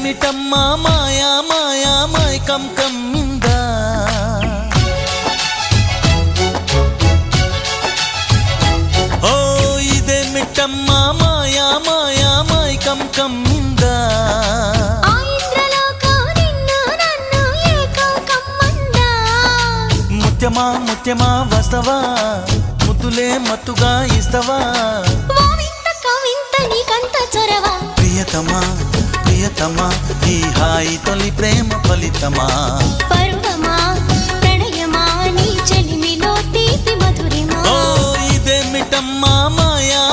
ఇదేమిటమ్మా మాయా మాయా మైకం కమ్మిందా ఓ ఇదేమిటమ్మా మాయా మాయా మైకం కమ్మిందా ముత్యమా ముత్యమా వస్తవా ముద్దులే మత్తుగా ఇస్తవా ప్రియతమా ప్రియతమా ఈ హాయి తొలి ప్రేమ ఫలితమా పరువమా ప్రణయమా నీ చెలిమిలో తీపి మధురిమా ఓ ఇదేమిటమ్మా మాయా